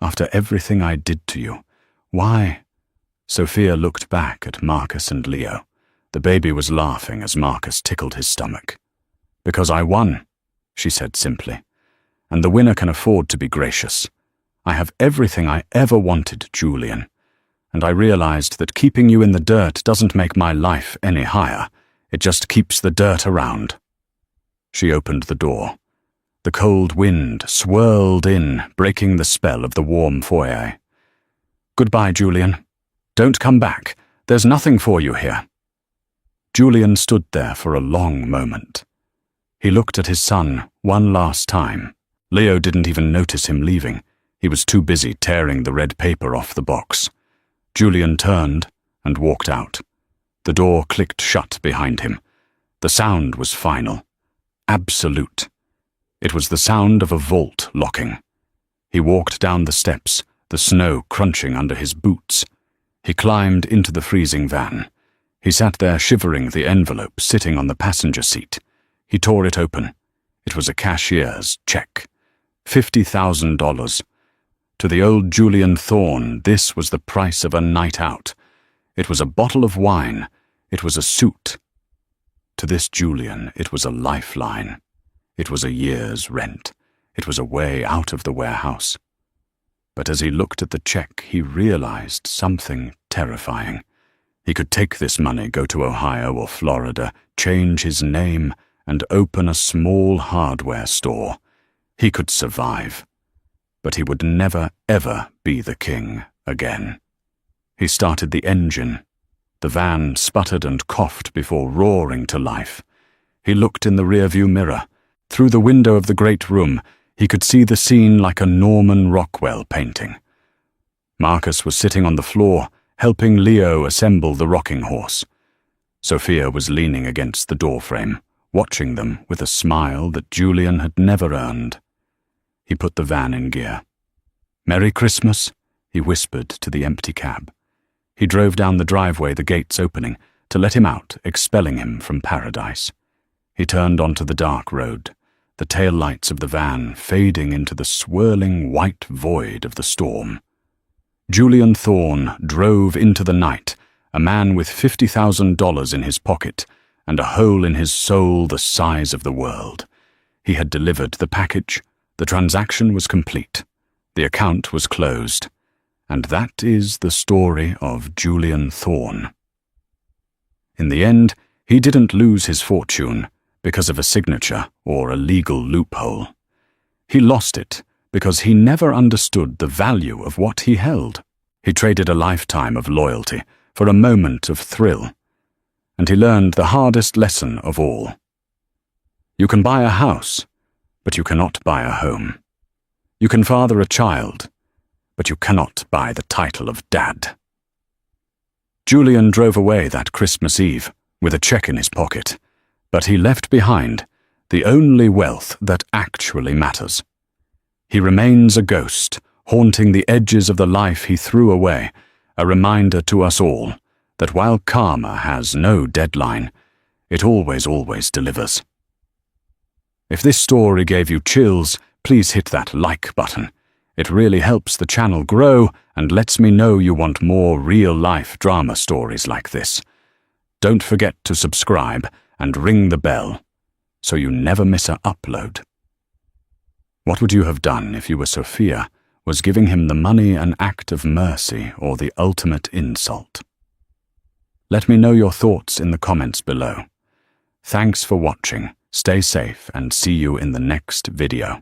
After everything I did to you, why? Sophia looked back at Marcus and Leo. The baby was laughing as Marcus tickled his stomach. Because I won, she said simply. And the winner can afford to be gracious. I have everything I ever wanted, Julian. And I realized that keeping you in the dirt doesn't make my life any higher. It just keeps the dirt around. She opened the door. The cold wind swirled in, breaking the spell of the warm foyer. Goodbye, Julian. Don't come back. There's nothing for you here. Julian stood there for a long moment. He looked at his son one last time. Leo didn't even notice him leaving. He was too busy tearing the red paper off the box. Julian turned and walked out. The door clicked shut behind him. The sound was final. Absolute. It was the sound of a vault locking. He walked down the steps, the snow crunching under his boots. He climbed into the freezing van. He sat there shivering, the envelope sitting on the passenger seat. He tore it open. It was a cashier's check. $50,000. To the old Julian Thorne, this was the price of a night out. It was a bottle of wine. It was a suit. To this Julian, it was a lifeline. It was a year's rent. It was a way out of the warehouse. But as he looked at the check, he realized something terrifying. He could take this money, go to Ohio or Florida, change his name, and open a small hardware store. He could survive. But he would never, ever be the king again. He started the engine. The van sputtered and coughed before roaring to life. He looked in the rearview mirror. Through the window of the great room, he could see the scene like a Norman Rockwell painting. Marcus was sitting on the floor, helping Leo assemble the rocking horse. Sophia was leaning against the doorframe, watching them with a smile that Julian had never earned. He put the van in gear. "Merry Christmas," he whispered to the empty cab. He drove down the driveway, the gates opening, to let him out, expelling him from paradise. He turned onto the dark road, the tail lights of the van fading into the swirling white void of the storm. Julian Thorne drove into the night, a man with $50,000 in his pocket and a hole in his soul the size of the world. He had delivered the package. The transaction was complete. The account was closed. And that is the story of Julian Thorne. In the end, he didn't lose his fortune because of a signature or a legal loophole. He lost it because he never understood the value of what he held. He traded a lifetime of loyalty for a moment of thrill. And he learned the hardest lesson of all. You can buy a house, but you cannot buy a home. You can father a child, but you cannot buy the title of dad. Julian drove away that Christmas Eve with a check in his pocket, but he left behind the only wealth that actually matters. He remains a ghost, haunting the edges of the life he threw away, a reminder to us all that while karma has no deadline, it always delivers. If this story gave you chills, please hit that like button. It really helps the channel grow and lets me know you want more real-life drama stories like this. Don't forget to subscribe and ring the bell so you never miss an upload. What would you have done if you were Sophia? Was giving him the money an act of mercy or the ultimate insult? Let me know your thoughts in the comments below. Thanks for watching. Stay safe and see you in the next video.